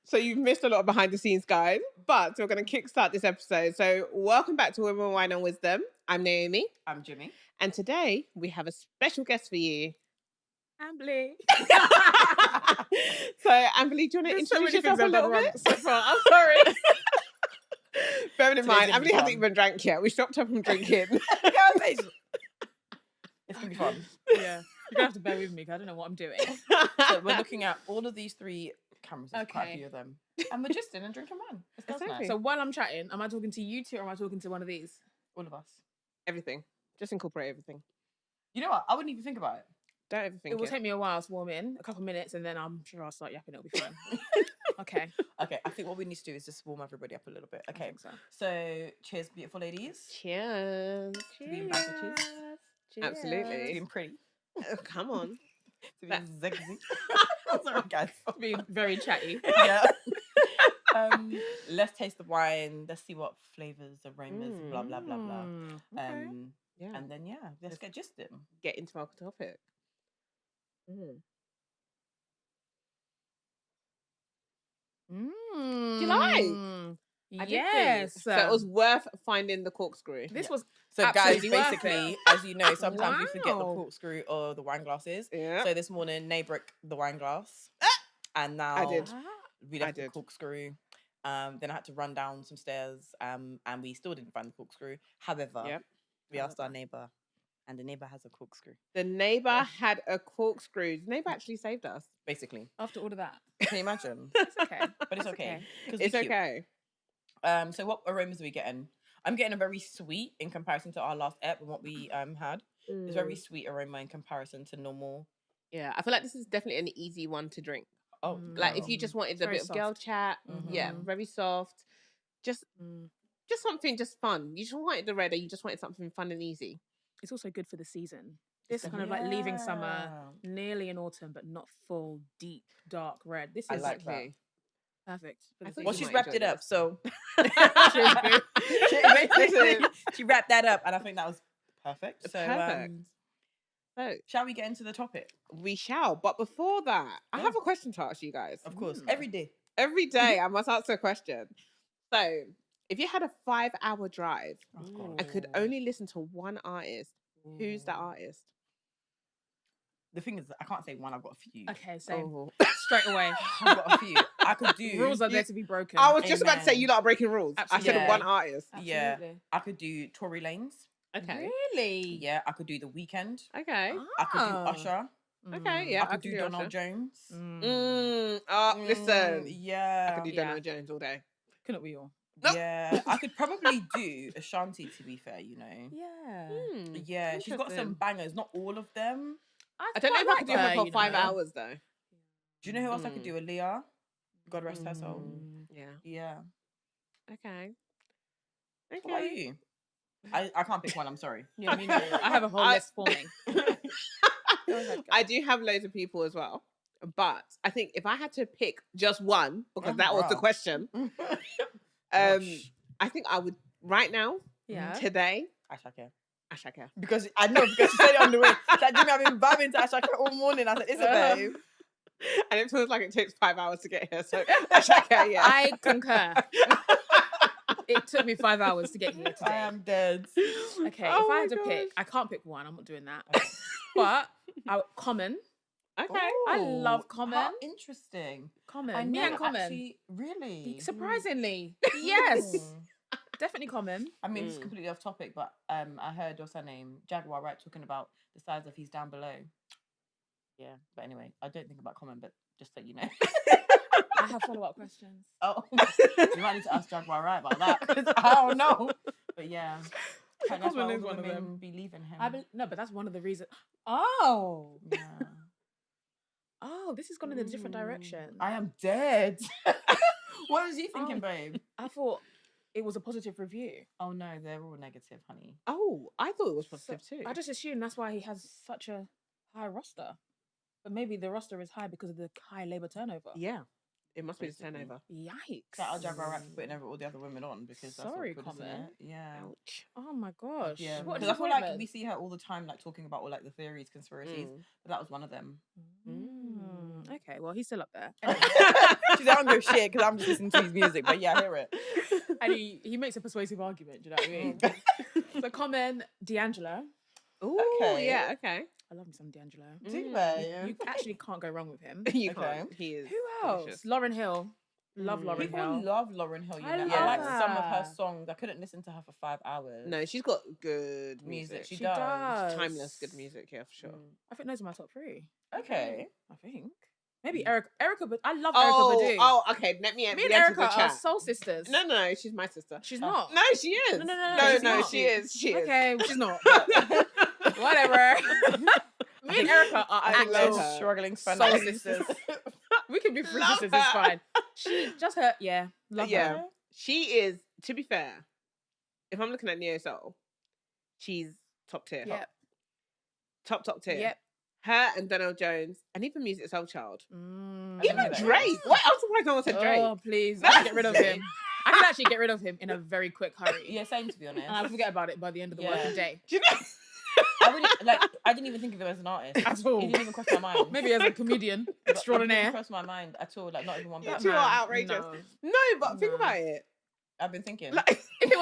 So you've missed a lot of behind the scenes, guys. But we're going to kickstart this episode. So welcome back to Women, Wine and Wisdom. I'm Naomi. I'm Jimmy. And today we have a special guest for you. Amberlee. So Amberlee, do you want to introduce yourself a little bit? So far. I'm sorry. Bearing in mind, Today's gonna be Amberlee hasn't fun. even drank yet. We stopped her from drinking. It's gonna be fun. Yeah. You're gonna have to bear with me because I don't know what I'm doing. So we're looking at all of these three cameras. There's quite a Okay. few of them, and we're just in and drinking wine. It's Exactly. nice. So while I'm chatting, am I talking to you two or am I talking to one of these? All of us. Everything. Just incorporate everything. You know what? I wouldn't even think about it. Don't overthink It will take me a while to warm in, a couple minutes, and then I'm sure I'll start yapping. It'll be fine. Okay. Okay, I think what we need to do is just warm everybody up a little bit. I Okay. think so. So cheers, beautiful ladies. Cheers. being back with you. Absolutely. To being pretty. Oh, come on. To being sexy. Sorry, guys. Being very chatty. Yeah. Let's taste the wine. Let's see what flavors, aromas, blah blah blah blah. Okay. Yeah. And then let's get gisting. Get into our topic. Do you like? I did Yes. think. So it was worth finding the corkscrew. This was So guys, absolutely worth it. basically, as you know, sometimes we forget the Wow. corkscrew or the wine glasses. Yeah. So this morning, Nay broke the wine glass, and now I did. we I left the did. corkscrew. Then I had to run down some stairs, and we still didn't find the corkscrew. However, Yep. we asked our neighbour, and the neighbour has a corkscrew. The neighbour had a corkscrew. The neighbour actually saved us. Basically, After all of that. can you imagine? It's okay. But it's That's okay. 'Cause It's we're cute. okay. So what aromas are we getting? I'm getting a very sweet in comparison to our last ep and what we had. It's very sweet aroma in comparison to normal. Yeah, I feel like this is definitely an easy one to drink. Oh, Like if girl. you just wanted a Very bit of girl soft. chat, yeah, Mhm. very soft. Just Mm. something just fun. You just wanted the red, or you just wanted something fun and easy. It's also good for the season. This kind of like leaving summer, Yeah. nearly in autumn, but not full, deep, dark red. This I is like that. perfect. For I the thought Well, you season. she's might wrapped enjoy it up, this. so Cheers, boo. basically, she wrapped that up, and I think that was perfect. So, Perfect. So shall we get into the topic? we shall. But before that, I Yeah. have a question to ask you guys. Of course, Mm. every day. Every day I must answer a question. So if you had a 5-hour drive Oh, God. and could only listen to one artist, who's that artist? The thing is, I can't say one. I've got a few. Okay, so Oh. straight away. I've got a few. I could do. Rules are You- there to be broken. I was just about to say Amen. you lot are breaking rules. I said Absolutely. one artist. Yeah. Absolutely. I could do Tory Lanez. Okay. Really? Yeah, I could do The Weeknd. Okay. I could do Ah. Usher. Okay, yeah. I could do Donald Usher. Jones. Listen. Yeah. I could do Yeah. Donald Jones all day. Couldn't we all? Nope. Yeah, I could probably do Ashanti, to be fair, you know. Yeah. Yeah, she's got some Interesting. bangers, not all of them. I don't know if I could do her for 5 hours though. Do you know who else I could do? Aaliyah. God rest her soul. Yeah. Yeah. Okay. What about Okay. you? I can't pick one, I'm sorry. Yeah, me neither. I have a whole I- list forming. Go ahead, I girl. do have loads of people as well. But I think if I had to pick just one, because Oh, that was the wow. question, Gosh. I think I would right now, Yeah. today, Ashake. Ashaka. Because I know, because she said it on the way. She's like, Jimmy, I've been vibing to Ashake all morning. I said, is it, babe? And it feels like it takes 5 hours to get here. So Ashaka, yeah. I concur. It took me 5 hours to get here I today. am dead. Okay, Oh if I my had to pick, gosh. I can't pick one. I'm not doing that. Okay. But Common. Okay. I love Ooh, Common. How interesting. Common. I Me and never Common. actually, really? Surprisingly. Yes. Mm. Definitely Common. I mean, it's Mm. completely off topic, but I heard what's her name, Jaguar, right, talking about the size of his down below. Yeah, but anyway, I don't think about Common, but just so you know. I have follow-up questions. Oh, you might need to ask Jaguar right about that. 'Cause I don't know. But yeah, and that's why Common all is the one of women them. be leaving him. No, but that's one of the reasons. Oh. Yeah. Oh, this has gone in a different direction. I am dead. What was you thinking, babe? I thought it was a positive review. Oh no, they're all negative, honey. Oh, I thought it was positive So too. I just assumed that's why he has such a high roster. But maybe the roster is high because of the high labor turnover. Yeah. It must be the Basically. turnover. Yikes. Shout out Jaguar right for putting all the other women on because that's Sorry, not good, isn't Common. it? Yeah. Ouch. Oh my gosh. Yeah, What a because I feel like disappointment. we see her all the time, like talking about all like the theories, conspiracies. Mm. But that was one of them. Mm. Okay, well, he's still up there. She's like, I don't give a shit because I'm just listening to his music. But yeah, I hear it. And he makes a persuasive argument. Do you know what I mean? So comment D'Angelo. Ooh, Okay. yeah, okay. I love me some D'Angelo. Do they? You actually can't go wrong with him. You Okay. can't. He is. Who else? delicious. Lauren Hill. Love Lauren People Hill. love Lauren Hill. You I know, love I like some of her her. songs. I couldn't listen to her for 5 hours. No, she's got good music. music. She She does. does. Timeless good music, yeah, for sure. I think those are my top 3. Okay. I think. Maybe Erica, but I love Erica Badu. Oh, okay. Let me Me and enter Erica the are chat. soul sisters. No, she's my sister. She's not. No, she is. No, she's not. she is. She is. Okay, she's not. Whatever. Me and Erica are I actual love her. Struggling soul fan. sisters. We can be free Love sisters. her. It's fine. She just her. Yeah, love Yeah. her. She is, to be fair, if I'm looking at Neo Soul, she's top tier. Yep. Top tier. Yep. Her and Donald Jones, and even Music Soul Child. Mm. I don't know Even who that Drake. is. What else? Why no one said Drake? Oh please, I can get rid of him. I can actually get rid of him in a very quick hurry. Yeah, same to be honest. And I'll forget about it by the end of the Yeah. working day. Do you know? I didn't even think of him as an artist. At all. He didn't even cross my mind. Maybe as a comedian It didn't extraordinaire. cross my mind at all. Like not even one That bit. man. You are outrageous. No. No, but think No. about it. I've been thinking. Like, If it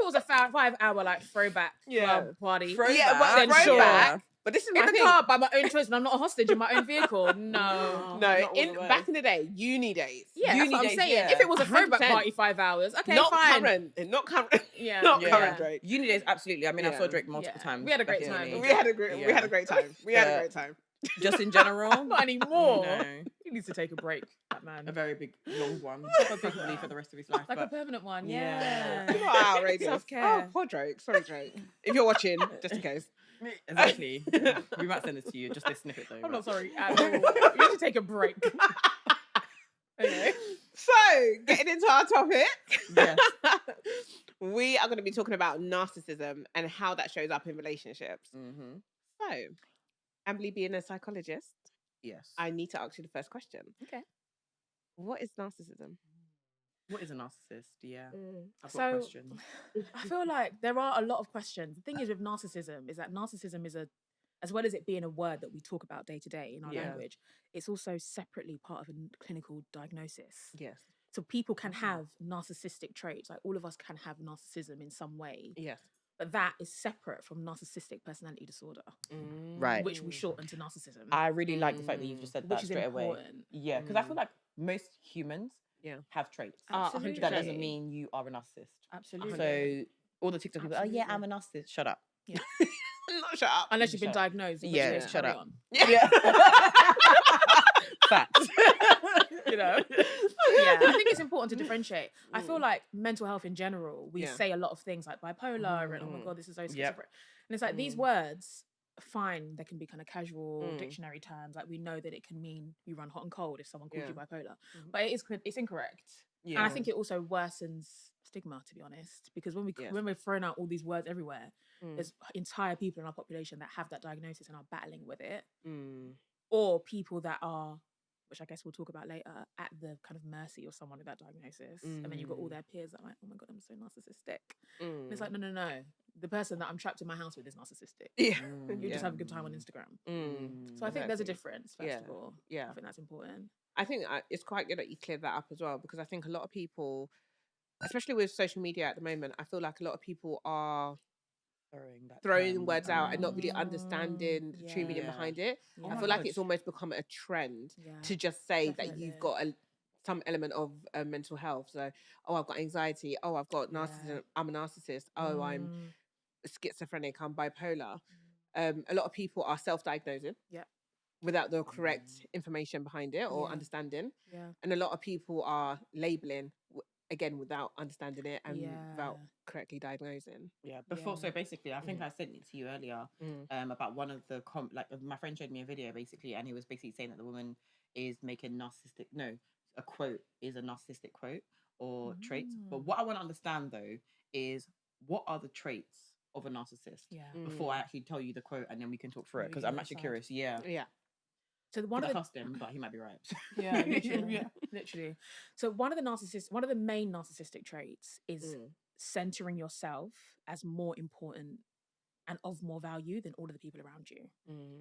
was a 5 hour like throwback club party, Throwback. yeah, but Then throwback. sure. But this is in my the thing. car by my own choice, and I'm not a hostage in my own vehicle. No. No, Not all in the way. back in the day, uni days. Yeah, that's Uni what I'm days, saying. yeah. If it was a throwback 100%. party 5 hours, okay, not fine. current, not current, Yeah, not Yeah. current Drake. Uni days, absolutely. I mean, I Yeah. saw Drake multiple Yeah. times. We had a great back in time. uni. We had a great Yeah. we had a great time. We had a Yeah. great time. Just in general. Not anymore. No. He needs to take a break, that man. A very big, long one. Probably for the rest of his life. Like a But permanent one. Yeah. Yeah. You are outrageous. Self-care. Oh, poor Drake. Sorry, Drake. If you're watching, just in case. exactly. We might send this to you. Just this snippet though. I'm but- not sorry at all. You need to take a break. Okay. So, getting into our topic, Yes. we are going to be talking about narcissism and how that shows up in relationships. Mm-hmm. So, Amberlee, being a psychologist, Yes. I need to ask you the first question. Okay. What is narcissism? What is a narcissist? Yeah. I've got So- questions. I feel like there are a lot of questions. The thing is with narcissism is that narcissism is as well as it being a word that we talk about day to day in our Yeah. language, it's also separately part of a clinical diagnosis. Yes. So people can have narcissistic traits, like all of us can have narcissism in some way, Yes. but that is separate from narcissistic personality disorder, Right. which we shorten to narcissism, I really like the fact that you've just said that which is straight away. important. Yeah, because I feel like most humans Yeah. have traits. Absolutely. That doesn't mean you are a narcissist. Absolutely. So all the TikTok people, oh yeah, I'm a narcissist. Shut up. Not shut up. Unless you've been Shut up. diagnosed, in which Yeah, case, shut carry up. on. Yeah. Facts. You know? Yeah, I think it's important to differentiate. I feel like mental health in general, we Yeah. say a lot of things like bipolar and oh my god, this is so schizophrenic. Yep. And it's like these words, fine, they can be kind of casual Mm. dictionary terms. Like we know that it can mean you run hot and cold if someone calls Yeah. you bipolar, Mhm. but it's incorrect. Yeah. And I think it also worsens stigma, to be honest, because when Yes. we're throwing out all these words everywhere, Mm. there's entire people in our population that have that diagnosis and are battling with it, Mm. or people that are, which I guess we'll talk about later, at the kind of mercy of someone with that diagnosis. And then you've got all their peers that are like, oh my God, I'm so narcissistic. And it's like, no. The person that I'm trapped in my house with is narcissistic. Yeah. You Yeah. just have a good time on Instagram. Mm. So I think there's a Exactly. difference, first Yeah. of all. Yeah. I think that's important. I think it's quite good that you cleared that up as well, because I think a lot of people, especially with social media at the moment, I feel like a lot of people are throwing words out and not really understanding the true meaning Yeah. behind it. Yeah. Oh I my feel like gosh. it's almost become a trend Yeah. to just say that Definitely. you've got some element of mental health. So, oh, I've got anxiety. Oh, I've got narcissism. I'm a narcissist. Oh, I'm Mm. schizophrenic. I'm bipolar. A lot of people are self-diagnosing. Yep. Without the correct information behind it or Yeah. understanding. Yeah. And a lot of people are labeling again without understanding it and without Yeah. correctly diagnosing. Yeah. Before, Yeah. so basically, I think I sent it to you earlier. About one of the my friend showed me a video basically, and he was basically saying that the woman is making a quote is a narcissistic quote or traits. But what I want to understand though is what are the traits of a narcissist Yeah. before I actually tell you the quote, and then we can talk through it, because Really I'm get actually inside. curious. Yeah. Yeah. So One one of I the trust him, but he might be right. yeah, literally, Yeah. literally. So one of the main narcissistic traits is centering yourself as more important and of more value than all of the people around you.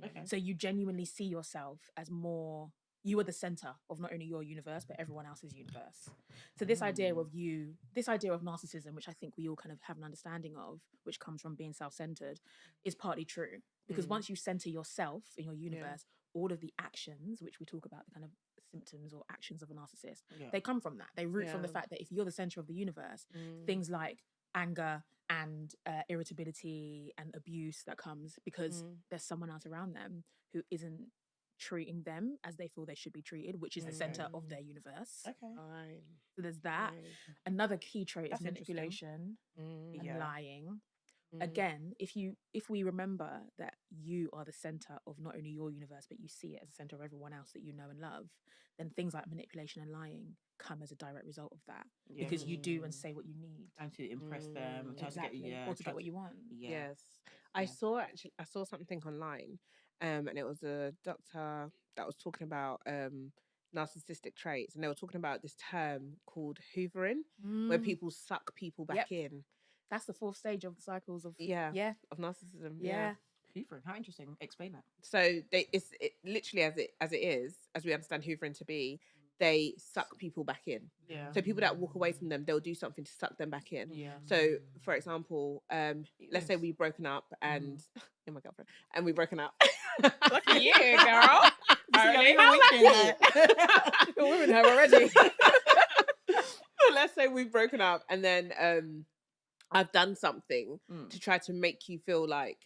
Okay. So you genuinely see yourself as more, you are the center of not only your universe, but everyone else's universe. So this idea of narcissism, which I think we all kind of have an understanding of, which comes from being self-centered, is partly true. Because once you center yourself in your universe, all of the actions, which we talk about, the kind of symptoms or actions of a narcissist, they come from that. They root from the fact that if you're the center of the universe, things like anger and irritability and abuse that comes because there's someone else around them who isn't treating them as they feel they should be treated, which is the center of their universe. Okay. So there's that. Another key trait is manipulation and lying. Again, if we remember that you are the center of not only your universe, but you see it as the center of everyone else that you know and love, then things like manipulation and lying come as a direct result of that, because you do and say what you need and to impress them, or to get what you want. Yes. I saw something online, and it was a doctor that was talking about narcissistic traits, and they were talking about this term called hoovering, where people suck people back in. That's the 4th stage of the cycles of of narcissism. Yeah. Hoovering. How interesting. Explain that. So it's literally as it is, as we understand hoovering to be, they suck people back in. Yeah. So people that walk away from them, they'll do something to suck them back in. Yeah. So for example, let's say we've broken up and my girlfriend, and we've broken up. Look at you, girl. You're women have already. Let's say we've broken up, and then I've done something to try to make you feel like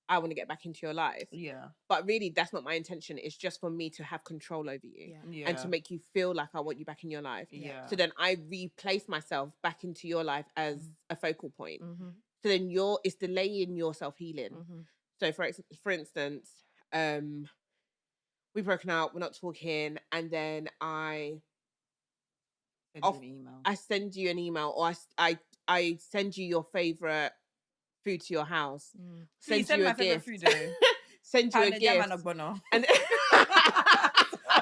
I want to get back into your life. Yeah. But really, that's not my intention. It's just for me to have control over you and to make you feel like I want you back in your life. Yeah. So then I replace myself back into your life as a focal point. So then it's delaying your self-healing. So for instance, we've broken up, we're not talking, and then I send you an email, or I send you your favorite food to your house. Send you a gift. Send you a gift. And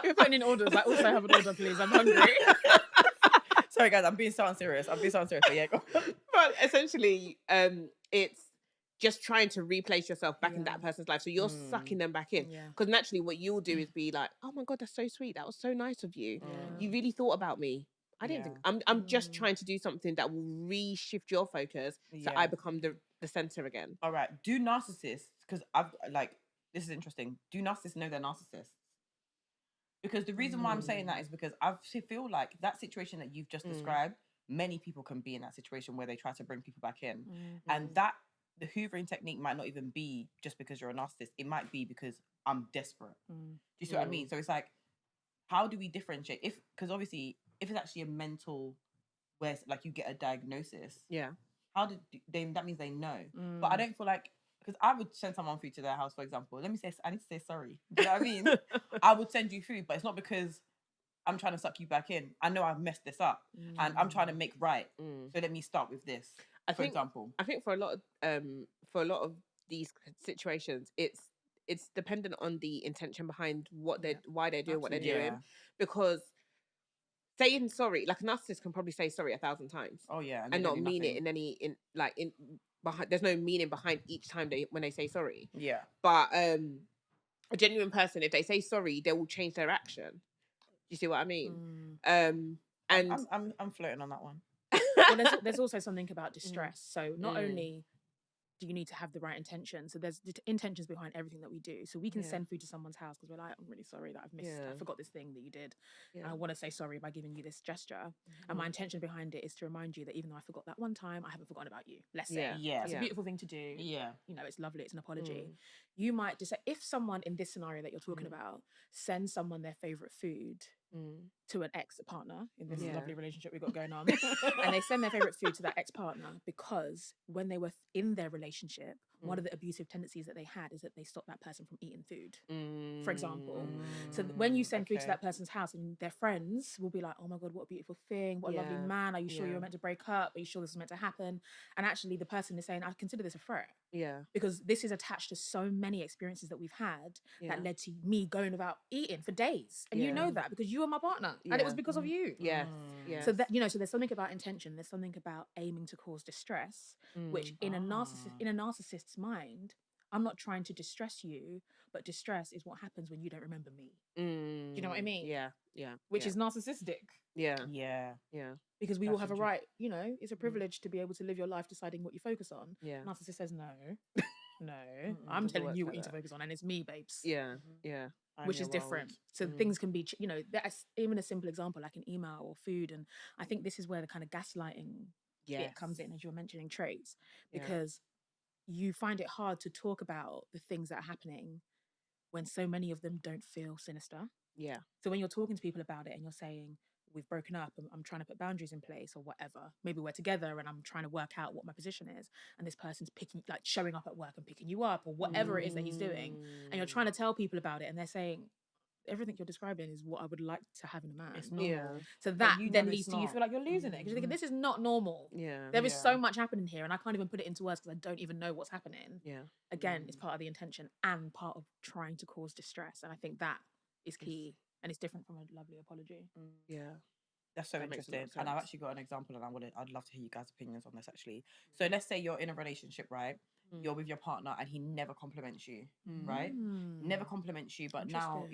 you're putting in orders. I also have an order, please. I'm hungry. Sorry, guys. I'm being so unserious. But yeah, go. But essentially, it's just trying to replace yourself back in that person's life. So you're sucking them back in. Because naturally, what you'll do is be like, "Oh my God, that's so sweet. That was so nice of you. You really thought about me. I didn't think I'm just trying to do something that will reshift your focus so I become the center again." All right. Do narcissists, because this is interesting. Do narcissists know they're narcissists? Because the reason why I'm saying that is because I feel like that situation that you've just described, many people can be in that situation where they try to bring people back in. And that the hoovering technique might not even be just because you're a narcissist. It might be because I'm desperate. Do you see what I mean? So it's like, how do we differentiate? Because obviously, if it's actually a mental, where like you get a diagnosis, how did they? That means they know. But I don't feel like, because I would send someone food to their house, for example. I need to say sorry. Do you know what I mean? I would send you food, but it's not because I'm trying to suck you back in. I know I've messed this up, and I'm trying to make right. So let me start with this. For example, I think for a lot of these situations, it's dependent on the intention behind why they're doing what they're doing, because saying sorry, like a narcissist can probably say sorry 1,000 times. Oh yeah, and not mean it behind. There's no meaning behind each time when they say sorry. Yeah, but a genuine person, if they say sorry, they will change their action. Do you see what I mean? And I'm floating on that one. Well, there's also something about distress. So not only do you need to have the right intention, so there's the intentions behind everything that we do. So we can send food to someone's house because we're like, I'm really sorry that I've missed, I forgot this thing that you did. And I want to say sorry by giving you this gesture. And my intention behind it is to remind you that even though I forgot that one time, I haven't forgotten about you. Let's say, it's a beautiful thing to do. Yeah, you know, it's lovely. It's an apology. You might just say, if someone in this scenario that you're talking about sends someone their favorite food to an ex-partner in this lovely relationship we've got going on, and they send their favorite food to that ex-partner because when they were in their relationship, one of the abusive tendencies that they had is that they stopped that person from eating food, for example. So when you send food to that person's house, and their friends will be like, oh my God, what a beautiful thing, what a lovely man, are you sure you were meant to break up, are you sure this was meant to happen? And actually the person is saying, I consider this a threat, because this is attached to so many experiences that we've had that led to me going without eating for days, and you know that because you are my partner. and it was because of you. Yes. Yes. So that, you know, so there's something about intention. There's something about aiming to cause distress, which in a narcissist's mind, I'm not trying to distress you, but distress is what happens when you don't remember me. Do you know what I mean? Yeah. Which is narcissistic. Yeah. Because we all have a right, you know, it's a privilege to be able to live your life deciding what you focus on. Yeah. Narcissist says no. I'm telling you what you need to focus on, and it's me, babes. Yeah. Which is different. So things can be, you know, that's even a simple example like an email or food. And I think this is where the kind of gaslighting bit comes in, as you were mentioning traits, because you find it hard to talk about the things that are happening when so many of them don't feel sinister. Yeah. So when you're talking to people about it and you're saying, we've broken up and I'm trying to put boundaries in place or whatever, maybe we're together and I'm trying to work out what my position is, and this person's showing up at work and picking you up or whatever it is that he's doing, and you're trying to tell people about it and they're saying, everything you're describing is what I would like to have in a man. It's normal. So that then leads to you feel like you're losing it because you're thinking, this is not normal. There is so much happening here and I can't even put it into words because I don't even know what's happening. Again, it's part of the intention and part of trying to cause distress, and I think that is key, and it's different from a lovely apology. That's so interesting. And I've actually got an example, and I'd love to hear you guys' opinions on this actually. So let's say you're in a relationship, right? You're with your partner and he never compliments you, right? Never compliments you, but now,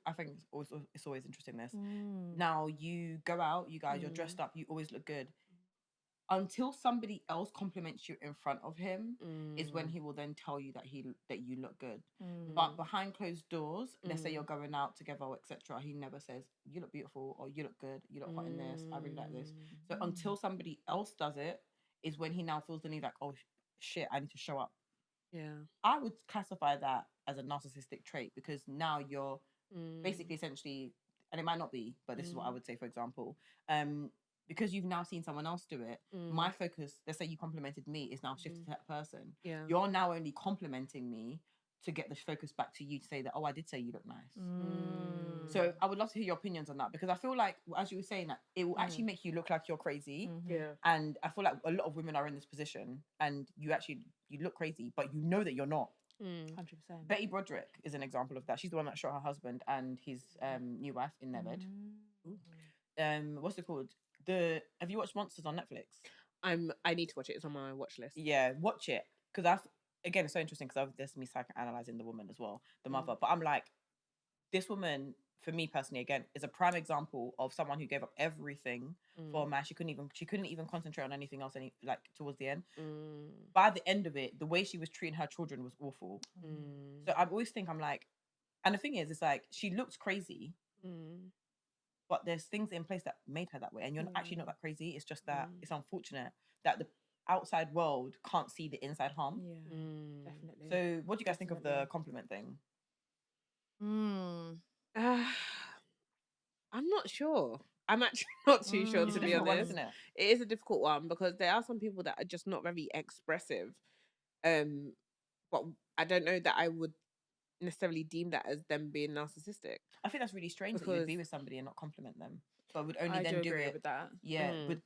I think it's always interesting this. Now you go out, you guys, you're dressed up, you always look good. Until somebody else compliments you in front of him is when he will then tell you that you look good. But behind closed doors, let's say you're going out together, etc., he never says, you look beautiful, or you look good, you look hot in this, I really like this. So until somebody else does it is when he now feels the need like, oh shit, I need to show up. I would classify that as a narcissistic trait, because now you're basically essentially, and it might not be, but this is what I would say, for example, because you've now seen someone else do it, my focus, let's say you complimented me, is now shifted to that person. You're now only complimenting me to get the focus back to you to say that, oh, I did say you look nice. So I would love to hear your opinions on that, because I feel like, as you were saying, that it will actually make you look like you're crazy. And I feel like a lot of women are in this position and you look crazy, but you know that you're not. 100%. Betty Broderick is an example of that. She's the one that shot her husband and his new wife in their bed. What's it called? Have you watched Monsters on Netflix? I need to watch it. It's on my watch list. Yeah, watch it, because again, it's so interesting because there's me psychoanalyzing the woman as well, the mother. But I'm like, this woman, for me personally, again, is a prime example of someone who gave up everything for a man. She couldn't even concentrate on anything else towards the end. By the end of it, the way she was treating her children was awful. So I always think, I'm like, and the thing is, it's like, she looked crazy, but there's things in place that made her that way, and you're actually not that crazy. It's just that it's unfortunate that the outside world can't see the inside harm. Definitely. So what do you guys think of the compliment thing? I'm not sure. I'm actually not too sure, to be honest. One, isn't it? It is a difficult one because there are some people that are just not very expressive. But I don't know that I would necessarily deem that as them being narcissistic. I think that's really strange that you would be with somebody and not compliment them, but would only I then do agree it with that.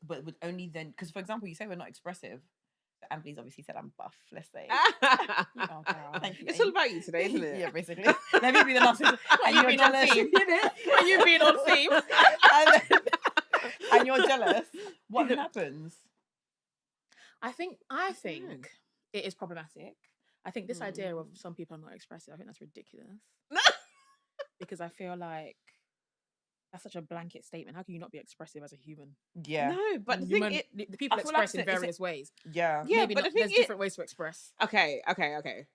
but would only then, because for example, you say we're not expressive. Amberlee's obviously said I'm buff, let's say. Oh, girl. Thank you. It's all about you today, isn't it? Yeah, basically. Let me be the narcissist. And you're being on jealous. theme? Are you being on theme? and you're jealous. What happens? I think it is problematic. I think this idea of some people are not expressive, I think that's ridiculous. Because I feel like that's such a blanket statement. How can you not be expressive as a human? Yeah. No, but the people express in various ways. Yeah. Maybe but not, there's different ways to express. Okay.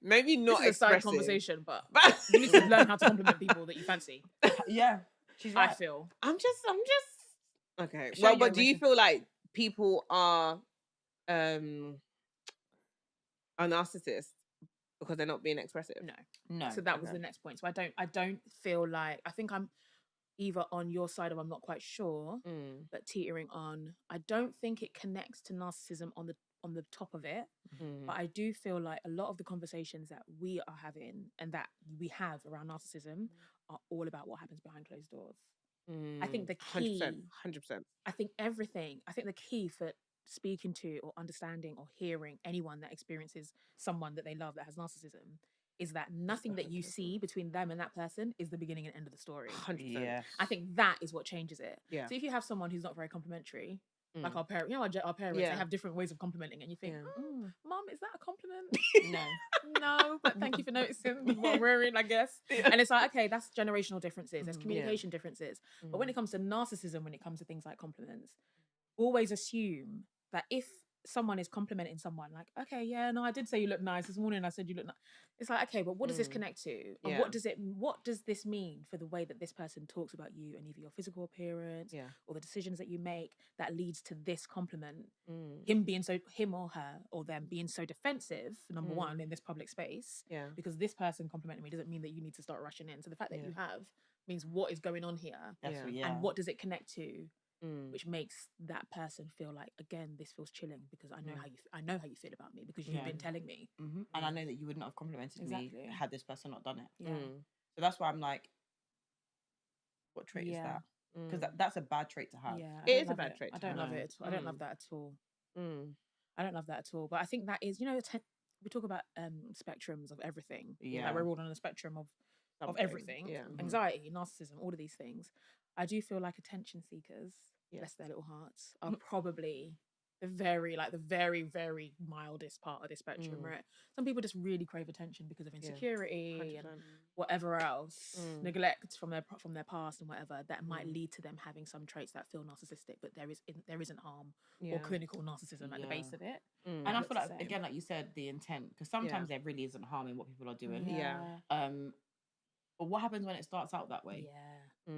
Maybe not this is a side expressive. conversation, but you need to learn how to compliment people that you fancy. Yeah. She's right. I feel. I'm just okay. Share Well, but your do you feel like people are narcissists because they're not being expressive? No. So that was the next point. So I don't feel like, I think I'm either on your side or I'm not quite sure, but teetering on. I don't think it connects to narcissism on the top of it, but I do feel like a lot of the conversations that we are having and that we have around narcissism are all about what happens behind closed doors. I think the key, 100%. I think the key for speaking to or understanding or hearing anyone that experiences someone that they love that has narcissism is that nothing that you see between them and that person is the beginning and end of the story. 100%. Yeah. I think that is what changes it. Yeah. So if you have someone who's not very complimentary, like Mm. our parents, our parents, Yeah. they have different ways of complimenting, and you think, Yeah. Mom, is that a compliment? No. No, but thank you for noticing what I'm wearing, I guess. Yeah. And it's like, okay, that's generational differences. There's Mhm. communication differences. But when it comes to narcissism, when it comes to things like compliments, always assume that if someone is complimenting someone, like, okay, yeah, no, I did say you look nice this morning. I said you look nice. It's like, okay, but what does this connect to? And Yeah. what does this mean for the way that this person talks about you and either your physical appearance Yeah. or the decisions that you make that leads to this compliment? Mm. Him or her or them being so defensive, number one, in this public space. Yeah. Because this person complimenting me doesn't mean that you need to start rushing in. So the fact that Yeah. you have means what is going on here Yeah. and what does it connect to? Mm. Which makes that person feel like, again, this feels chilling because I know how you feel about me because you've been telling me. Mm-hmm. And I know that you would not have complimented me had this person not done it. Yeah. So that's why I'm like, what trait is that? Because that's a bad trait to have. Yeah, It is a bad trait I to don't have. love it. I don't love that at all. Mm. I don't love that at all. But I think that is, we talk about spectrums of everything. Yeah. Like we're all on a spectrum of Something. everything. Yeah. Anxiety, narcissism, all of these things. I do feel like attention seekers, bless their little hearts, are probably the very, very mildest part of this spectrum, right? Some people just really crave attention because of insecurity 100%. and whatever else, neglect from their past and whatever, that might lead to them having some traits that feel narcissistic, but there isn't harm or clinical narcissism at the base of it. And I feel like, again, like you said, the intent, because sometimes there really isn't harm in what people are doing. Yeah. But what happens when it starts out that way? Yeah.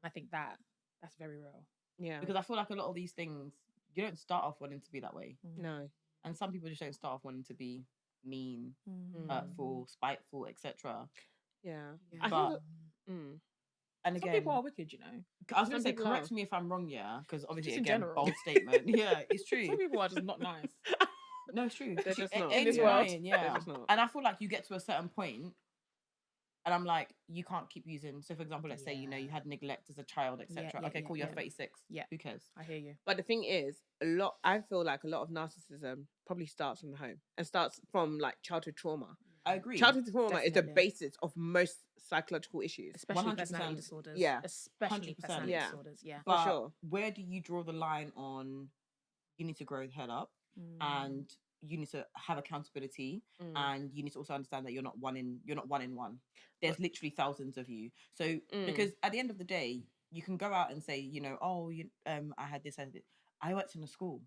I think that's very real. Yeah. Because I feel like a lot of these things, you don't start off wanting to be that way. No. And some people just don't start off wanting to be mean, hurtful, spiteful, etc. Yeah. But and again, some people are wicked, I was going to say, correct me if I'm wrong, because obviously, again, bold statement. Yeah, it's true. Some people are just not nice. No, it's true. They're just not. In this world. Yeah. Just not. And I feel like you get to a certain point, and I'm like, you can't keep using. So, for example, let's say, you had neglect as a child, etc. Okay, cool, you're 36. Yeah. Who cares? I hear you. But the thing is, I feel like a lot of narcissism probably starts from the home and starts from like childhood trauma. I agree. Childhood trauma is the Definitely. basis of most psychological issues. Especially 100%. personality disorders. Yeah. Especially 100%. personality Yeah. disorders. Yeah. But sure. where do you draw the line on you need to grow the head up and you need to have accountability and you need to also understand that you're not one in one. There's literally thousands of you. So because at the end of the day, you can go out and say, I had this. I worked in a school.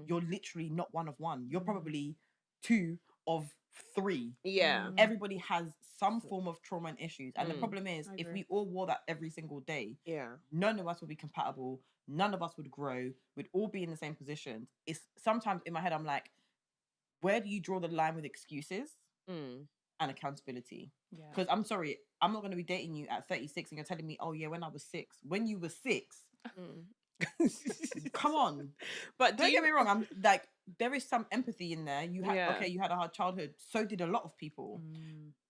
You're literally not one of one. You're probably two of three. Yeah. Everybody has some form of trauma and issues. And the problem is, I if agree. we all wore that every single day, Yeah. none of us would be compatible. None of us would grow. We'd all be in the same positions. It's sometimes in my head, I'm like, where do you draw the line with excuses and accountability? Yeah. Because I'm sorry, I'm not going to be dating you at 36 and you're telling me, oh yeah, when I was 6. When you were 6, come on. But Don't get me wrong. I'm like, there is some empathy in there. You had Yeah. okay, you had a hard childhood. So did a lot of people.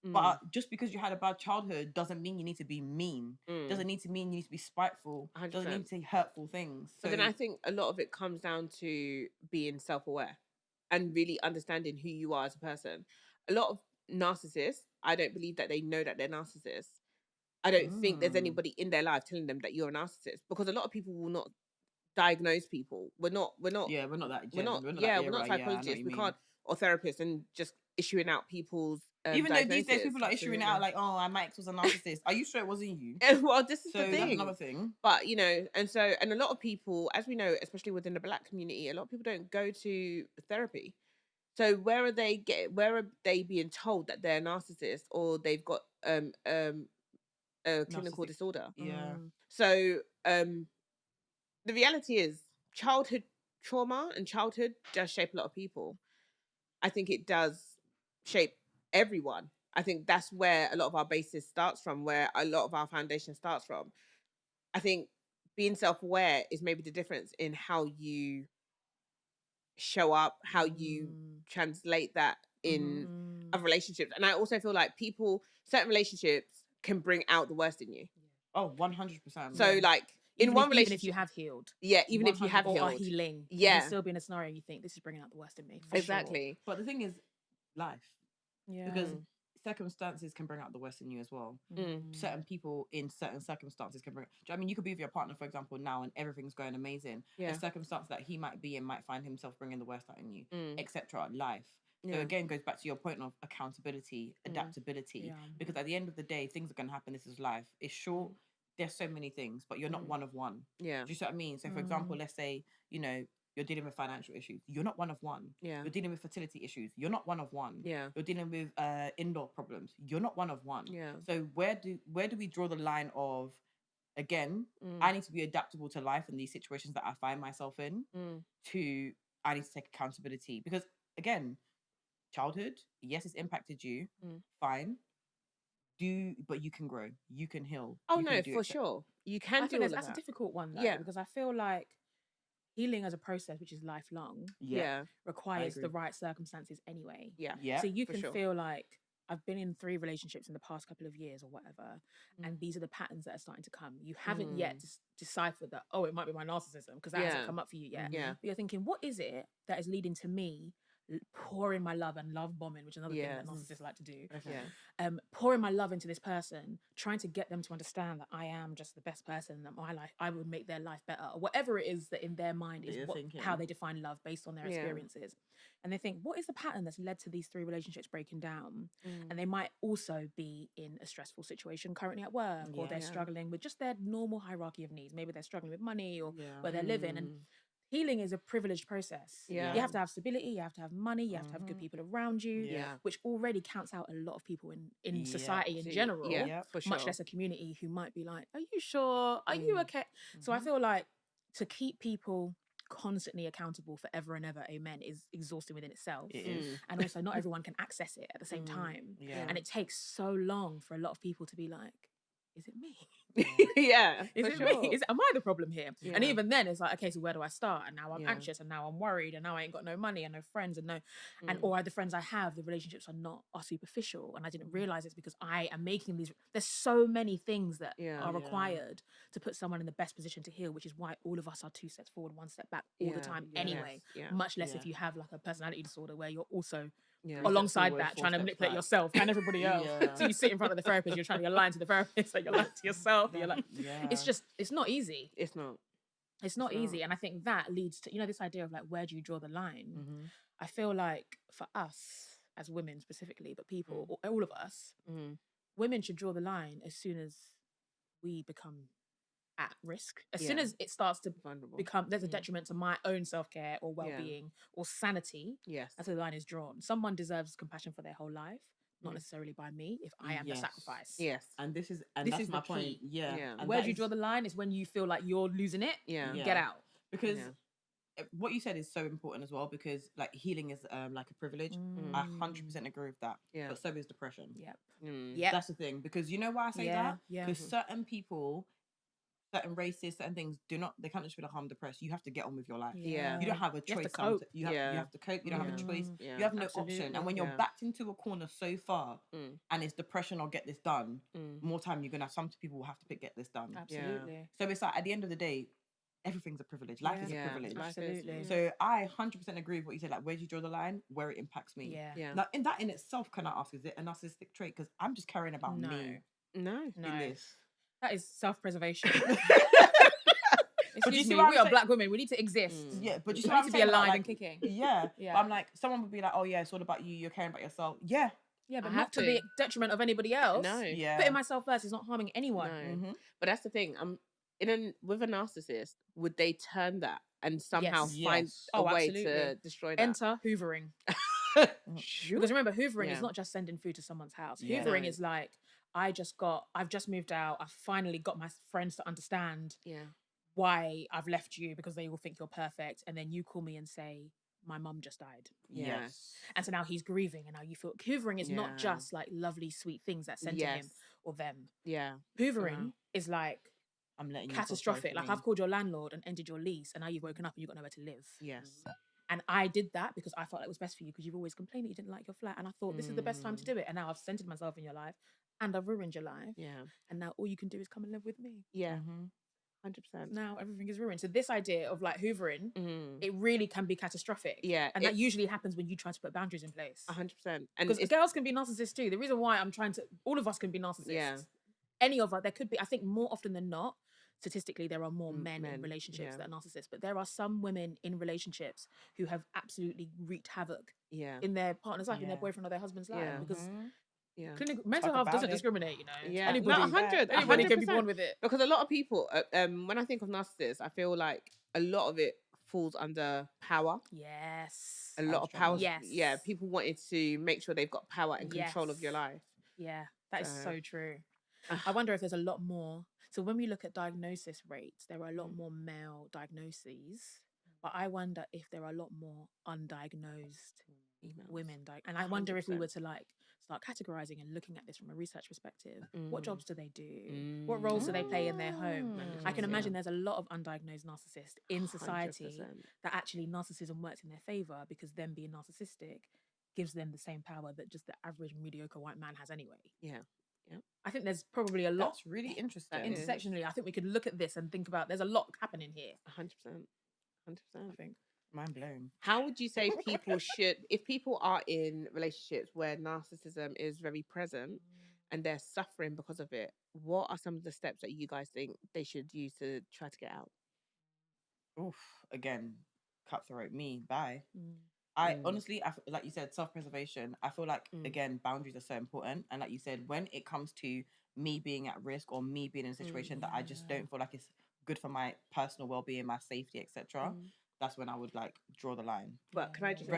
But just because you had a bad childhood doesn't mean you need to be mean. Doesn't need to mean you need to be spiteful. 100%. Doesn't need to say hurtful things. But then I think a lot of it comes down to being self-aware and really understanding who you are as a person. A lot of narcissists, I don't believe that they know that they're narcissists. I don't think there's anybody in their life telling them that you're a narcissist, because a lot of people will not diagnose people. We're not yeah, we're not that. we're not that we're era. not Yeah, I know psychologists. what you we mean. can't, or therapists, and just issuing out people's Even though these days diagnoses. people are issuing it out like, oh, my ex was a narcissist. Are you sure it wasn't you? Well, this is So the that's thing. another thing. But and a lot of people, as we know, especially within the Black community, a lot of people don't go to therapy. So where are they being told that they're a narcissist or they've got a clinical Narcissistic. disorder? Yeah. So the reality is, childhood trauma and childhood does shape a lot of people. I think it does shape everyone. I think that's where a lot of our basis starts from, where a lot of our foundation starts from. I think being self-aware is maybe the difference in how you show up, how you translate that in other relationships. And I also feel like certain relationships can bring out the worst in you. Oh, 100%. So like in one relationship, even if you have healed. Yeah, even if you have or healed. are healing. Yeah. You can still be in a scenario you think this is bringing out the worst in me. for sure. Exactly. But the thing is, life. Yeah. Because circumstances can bring out the worst in you as well. Mm. Certain people in certain circumstances can bring. Do you know what I mean? You could be with your partner, for example, now, and everything's going amazing. Yeah. A circumstance that he might be in might find himself bringing the worst out in you, etc. Life. Yeah. So again, goes back to your point of accountability, adaptability. Yeah. Because at the end of the day, things are going to happen. This is life. It's short. There's so many things, but you're not one of one. Yeah. Do you see what I mean? So, for example, let's say, you know, you're dealing with financial issues. You're not one of one. Yeah. You're dealing with fertility issues. You're not one of one. Yeah. You're dealing with indoor problems. You're not one of one. Yeah. So where do we draw the line of, again, I need to be adaptable to life and these situations that I find myself in, to I need to take accountability. Because again, childhood, yes, it's impacted you. Fine. But you can grow. You can heal. Oh you no, can do for it. sure. You can I do think all of that's a that. difficult one, though, Yeah. because I feel like healing as a process, which is lifelong, Yeah. requires the agree. right circumstances anyway. Yeah. Yeah. So you for can sure. feel like I've been in 3 relationships in the past couple of years or whatever, and these are the patterns that are starting to come. You haven't yet deciphered that, oh, it might be my narcissism, because that hasn't come up for you yet. Yeah. But you're thinking, what is it that is leading to me pouring my love and love bombing, which is another thing that narcissists like to do. Yeah. Pouring my love into this person, trying to get them to understand that I am just the best person, that my life, I would make their life better, or whatever it is that in their mind is how they define love based on their experiences. And they think, what is the pattern that's led to these 3 relationships breaking down? And they might also be in a stressful situation currently at work, or they're struggling with just their normal hierarchy of needs. Maybe they're struggling with money or where they're living. And healing is a privileged process. Yeah. You have to have stability, you have to have money, you have to have good people around you, which already counts out a lot of people in society in general, for sure. much less a community who might be like, are you sure? Are you okay? So I feel like to keep people constantly accountable forever and ever, amen, is exhausting within itself. It is. And also not everyone can access it at the same time. Yeah. And it takes so long for a lot of people to be like, is it me? Yeah. Is for it sure. me? Am I the problem here? Yeah. And even then it's like, okay, so where do I start? And now I'm Yeah. anxious, and now I'm worried, and now I ain't got no money and no friends, and or the friends I have, the relationships are superficial, and I didn't realize it's because I am making these. There's so many things that are required to put someone in the best position to heal, which is why all of us are 2 steps forward, 1 step back all the time anyway. Yeah. Much less if you have like a personality disorder where you're also Yeah. alongside forward, that 4 trying to steps manipulate back. yourself and everybody else. So you sit in front of the therapist, you're trying to align to the therapist, so you're lying to yourself. You're like, it's not easy. It's not. It's not easy. And I think that leads to, this idea of like, where do you draw the line? I feel like for us as women specifically, but people, all of us, women should draw the line as soon as we become at risk. As soon as it starts to Vulnerable. become, there's a detriment to my own self-care or well-being or sanity. Yes. That's where the line is drawn. Someone deserves compassion for their whole life, not necessarily by me, if I am the sacrifice. Yes. And that's is my the point. key. Yeah. Yeah. And Where that do you is- draw the line is when you feel like you're losing it. Yeah. Get out. Because what you said is so important as well, because like healing is like a privilege. I 100% agree with that. Yeah. But so is depression. Yep. Mm. That's the thing. Because you know why I say that? Yeah. Because certain people, certain races, certain things they can't just be like, I'm depressed. You have to get on with your life. Yeah. You don't have a You have choice. to cope. You have to cope. You don't have a choice. Yeah. You have no Absolutely. option. And when you're Yeah. backed into a corner so far and it's depression or get this done, more time you're gonna have, some people will have to pick get this done. Absolutely. So it's like at the end of the day, everything's a privilege. Life is a privilege. Absolutely. So I 100% agree with what you said. Like, where do you draw the line? Where it impacts me. Yeah. Yeah. Now, in that in itself, can I ask, is it a narcissistic trait? Because I'm just caring about me No. in this. That is self-preservation. But you Excuse see me, what I'm we are saying? black women. We need to exist. Yeah, but you We see need what I'm to be saying about, alive like, and kicking. Yeah. Yeah. But I'm like, someone would be like, oh yeah, it's all about you. You're caring about yourself. Yeah. Yeah, but I not have to to. the detriment of anybody else. No. Yeah. Putting myself first is not harming anyone. No. But that's the thing. With a narcissist, would they turn that and somehow Yes. find Yes. a Oh, way absolutely. to destroy that? Enter hoovering. Sure. Because remember, hoovering Yeah. is not just sending food to someone's house. Yeah. Hoovering No. is like, I've just moved out. I finally got my friends to understand Yeah. why I've left you, because they all think you're perfect. And then you call me and say, my mum just died. Yeah. And so now he's grieving, and now you feel hoovering is Yeah. not just like lovely, sweet things that sent to him or them. Yeah. Hoovering is like I'm letting you feel sorry catastrophic. for Like, me. I've called your landlord and ended your lease, and now you've woken up and you've got nowhere to live. Yes. And I did that because I thought it was best for you, because you've always complained that you didn't like your flat. And I thought this is the best time to do it. And now I've centered myself in your life and I've ruined your life. Yeah. And now all you can do is come and live with me. Yeah. 100%. Now everything is ruined. So this idea of like hoovering, it really can be catastrophic. Yeah. And that usually happens when you try to put boundaries in place. 100%. And because girls can be narcissists too. The reason why I'm trying to, all of us can be narcissists. Yeah. Any of us, there could be, I think more often than not, statistically, there are more men in relationships that are narcissists, but there are some women in relationships who have absolutely wreaked havoc in their partner's life, in their boyfriend or their husband's life. Because mental health doesn't discriminate, you know. Yeah. Anybody, No, 100. anybody can be born with it. Because a lot of people, when I think of narcissists, I feel like a lot of it falls under power. Yes. A lot of power. Yes. Yeah. People wanted to make sure they've got power and control of your life. Yeah. That is so true. I wonder if there's a lot more. So when we look at diagnosis rates, there are a lot more male diagnoses, but I wonder if there are a lot more undiagnosed women. And I wonder if we were to like start categorizing and looking at this from a research perspective, what jobs do they do? What roles do they play in their home? I can imagine there's a lot of undiagnosed narcissists in society 100%. that actually narcissism works in their favor because them being narcissistic gives them the same power that just the average mediocre white man has anyway. Yeah. Yeah. I think there's probably a lot. That's really interesting. Intersectionally, I think we could look at this and think about there's a lot happening here. 100%. 100%. I think. Mind blown. How would you say people should, if people are in relationships where narcissism is very present and they're suffering because of it, what are some of the steps that you guys think they should use to try to get out? Oof. Again, cutthroat me. Bye. I honestly, like you said, self-preservation. I feel like, again, boundaries are so important. And like you said, when it comes to me being at risk or me being in a situation that I just don't feel like it's good for my personal well-being, my safety, etc., that's when I would like draw the line. But can I just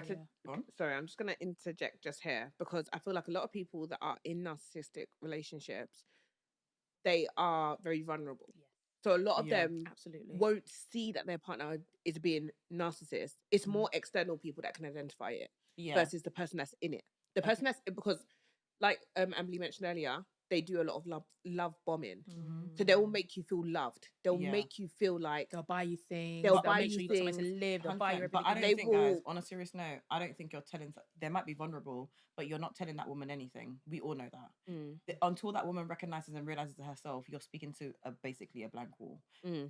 sorry, I'm just going to interject just here because I feel like a lot of people that are in narcissistic relationships, they are very vulnerable. So a lot of them won't see that their partner is being narcissist. It's more external people that can identify it versus the person that's in it. The person that's, because like Amberlee mentioned earlier, they do a lot of love bombing. So they will make you feel loved. They'll make you feel like they'll buy you things. They'll buy make you sure you got somewhere to live. They'll buy you everything. But I don't think, guys, on a serious note, I don't think you're telling. They might be vulnerable, but you're not telling that woman anything. We all know that. Until that woman recognizes and realizes it herself, you're speaking to basically a blank wall.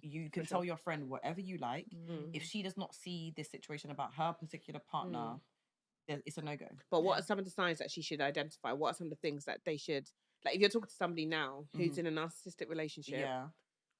You can tell your friend whatever you like. If she does not see this situation about her particular partner, then it's a no-go. But what are some of the signs that she should identify? What are some of the things that they should, like if you're talking to somebody now who's in a narcissistic relationship,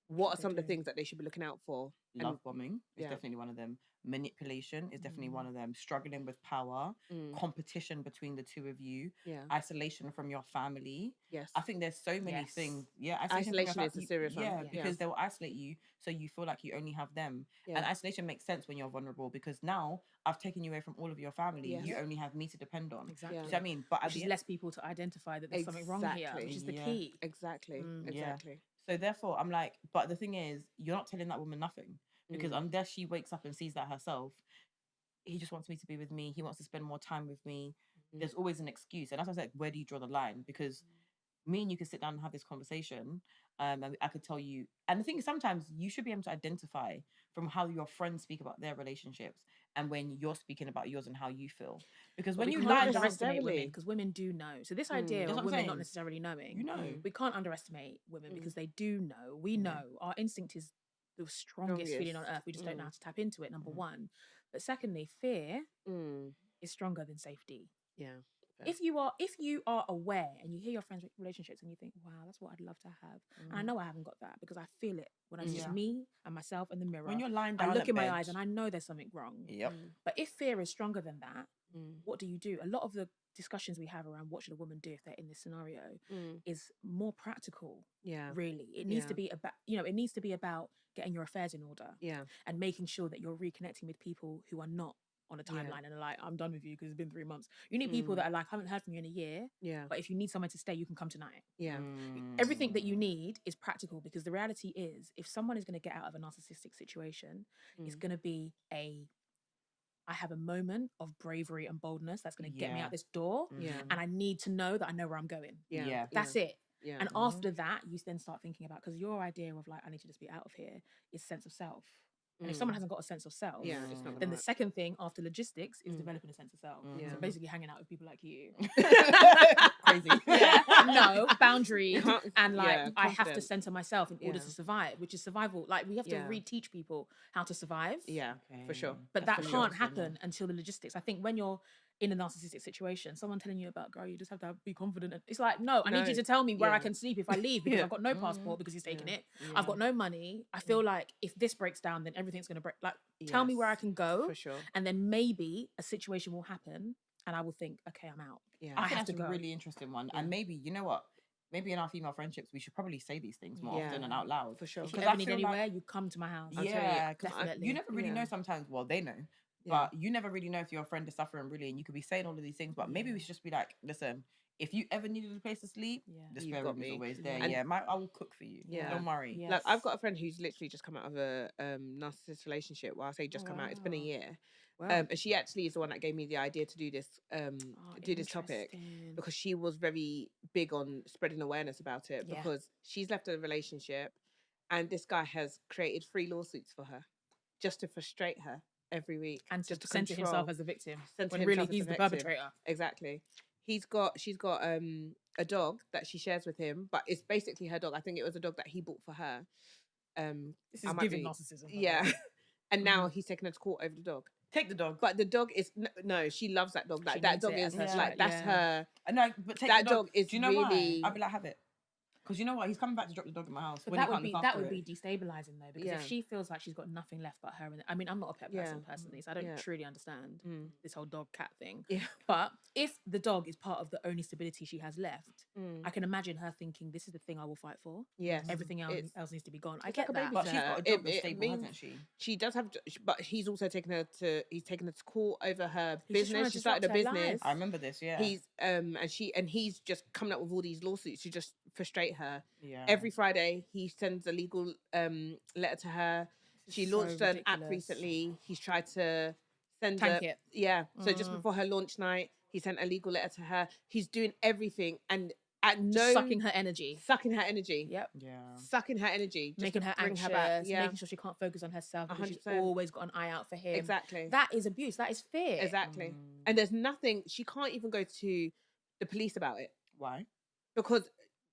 what are some of the things that they should be looking out for? Love bombing is definitely one of them. Manipulation is definitely one of them. Struggling with power, competition between the two of you, isolation from your family. I think there's so many things. Isolation is a serious one. Because they will isolate you, so you feel like you only have them. And isolation makes sense when you're vulnerable because now I've taken you away from all of your family. You only have me to depend on. Exactly. Do you know what I mean? But there's less people to identify that there's something wrong here, which is the key. Exactly. So therefore, I'm like, but the thing is, you're not telling that woman nothing. Because unless she wakes up and sees that herself, he just wants me to be with me. He wants to spend more time with me. There's always an excuse. And that's why I was like, where do you draw the line? Because me and you can sit down and have this conversation. And I could tell you. And the thing is, sometimes you should be able to identify from how your friends speak about their relationships and when you're speaking about yours and how you feel. Because when you lie, underestimate women, because women do know. So this idea of women not necessarily knowing, we can't underestimate women because they do know. We know. Our instinct is the strongest feeling on earth. We just don't know how to tap into it, number one. But secondly, fear is stronger than safety. If you are aware and you hear your friends' relationships and you think, wow, that's what I'd love to have. And I know I haven't got that because I feel it when it's just me and myself in the mirror. When you're lying down, I look in my eyes and I know there's something wrong. But if fear is stronger than that, what do? A lot of the discussions we have around what should a woman do if they're in this scenario is more practical. Really. It needs to be about, it needs to be about getting your affairs in order. And making sure that you're reconnecting with people who are not on a timeline and are like, I'm done with you because it's been 3 months. You need people that are like, I haven't heard from you in a year. But if you need somewhere to stay, you can come tonight. Everything that you need is practical because the reality is, if someone is going to get out of a narcissistic situation, it's going to be I have a moment of bravery and boldness that's going to get me out this door. And I need to know that I know where I'm going. That's it. And after that, you then start thinking about, because your idea of like, I need to just be out of here is sense of self. And if someone hasn't got a sense of self, it's not gonna then the work. second thing after logistics is developing a sense of self. Yeah. So basically hanging out with people like you. Crazy. No, boundary and like I have to confidence. center myself in order to survive, which is survival. Like we have to reteach people how to survive. Yeah, for sure. But That's that for can't sure. happen until the logistics. I think when you're in a narcissistic situation, someone telling you about, girl, you just have to be confident. It's like, no, I need you to tell me where I can sleep if I leave because I've got no passport because he's taken it. I've got no money. I feel like if this breaks down, then everything's going to break. Like, tell me where I can go. For sure. And then maybe a situation will happen and I will think, okay, I'm out. Yeah. I think have to that's a go. really interesting one. And maybe, you know what? Maybe in our female friendships, we should probably say these things more often and out loud. For sure. If you Because I ever need feel like- anywhere, you come to my house. Yeah, because definitely. you never really know sometimes. Well, they know. But you never really know if your friend is suffering really, and you could be saying all of these things, but maybe we should just be like, listen, if you ever needed a place to sleep, the spare room is always there. And I will cook for you. Yeah. Don't worry. Yes. Like I've got a friend who's literally just come out of a narcissist relationship. Well, I say just come out. It's been a year. Wow. And she actually is the one that gave me the idea to do this topic Interesting. because she was very big on spreading awareness about it because she's left a relationship and this guy has created 3 lawsuits for her just to frustrate her every week And just to to center control. himself as a victim Center when himself really as he's a the victim. perpetrator. Exactly. She's got a dog that she shares with him, but it's basically her dog. I think it was a dog that he bought for her. This is giving narcissism. by the Yeah. way. And now he's taken her to court over the dog. Take the dog. But the dog is no, she loves that dog. Like She that needs dog it is as her like child, that's yeah. her. No, but take That the dog is Do you know really- why? I'd be like, have it. Because you know what? He's coming back to drop the dog in my house. But when that he would can't be look that after would it. be destabilizing though, because Yeah. if she feels like she's got nothing left but her, I mean, I'm not a pet person personally, so I don't Yeah. truly understand this whole dog cat thing. Yeah. But if the dog is part of the only stability she has left, Mm. I can imagine her thinking, "This is the thing I will fight for. Yes. Everything It's- else needs to be gone." I it's get like a that. baby But to she's her. got a job that's It stable, means- hasn't she? She does have, but he's also taken her to. He's taken her to court over her He's just trying business. to She started a disrupt her business. life. I remember this, yeah. He's just coming up with all these lawsuits to just frustrate her. yeah. Every Friday he sends a legal letter to her. This She is so launched an app ridiculous. recently. He's tried to send Tank her. it. Yeah. So just before her launch night, he sent a legal letter to her. He's doing everything and at Just no sucking her energy. sucking her energy. Yep. Yeah. Sucking her energy. Just Making to her bring anxious, her back. Yeah. making sure she can't focus on herself because she's 100%. always got an eye out for him. Exactly. That is abuse. That is fear. Exactly. And there's nothing. She can't even go to the police about it Why? because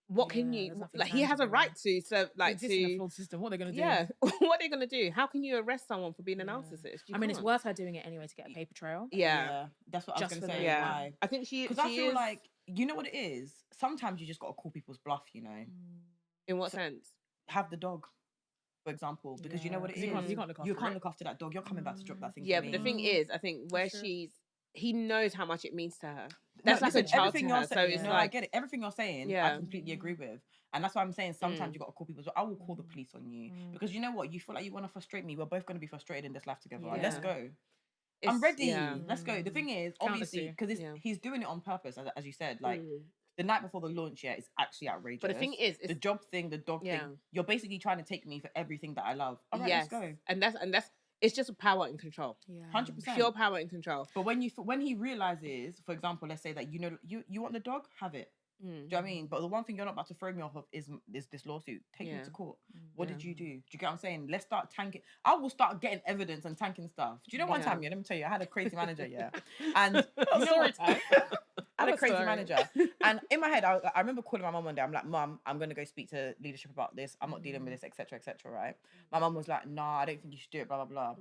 what can Yeah, you there's nothing like? He has a tangible. right to serve like Exist in a to. flawed system. What are they going to do? Yeah, what are they gonna do? How can you arrest someone for being a Yeah. narcissist? You I mean, it's can't. worth her doing it anyway to get a paper trail. Yeah, That's what I was Just going to for say. the- yeah. Why? I think she. Because I she feel is- like, you know what it is? Sometimes you just got to call people's bluff, you know? in what sense? Have the dog, for example, because you know what it 'cause is? you can't look after You can't it. look after that dog. You're coming back to drop that thing Yeah, for but the me. thing is, I think where sure. he knows how much it means to her. No, That's like listen, a child to everything her. you're So saying, it's no, like, I get it. Everything you're saying, I Yeah. completely agree with. And that's why I'm saying sometimes you got to call people. I will call the police on you because you know what? You feel like you want to frustrate me. We're both going to be frustrated in this life together. Let's Yeah. go. I'm it's- ready. yeah. Let's go. The thing is, Counter obviously, sue. because Yeah. he's doing it on purpose, as you said. Like Mm. the night before the launch, yeah, it's actually outrageous. But the thing is, the it's job thing, the dog Yeah. thing. You're basically trying to take me for everything that I love. All right, yes, let's go. and that's it's just power and control. Yeah. 100%. Pure power and control. But when he realizes, for example, let's say that you want the dog, have it. Mm. Do you know what I mean? But the one thing you're not about to throw me off of is this lawsuit. Take me Yeah. to court. Mm. What Yeah. did you do? Do you get what I'm saying? Let's start tanking. I will start getting evidence and tanking stuff. Do you know one Yeah. time? Yeah, let me tell you, I had a crazy manager. Yeah, and you know Story what? time. I had a What crazy story? manager, and in my head, I remember calling my mum one day. I'm like, "Mum, I'm gonna go speak to leadership about this. I'm not dealing with this, etc., etc." Right? My mum was like, "Nah, I don't think you should do it." Blah blah blah.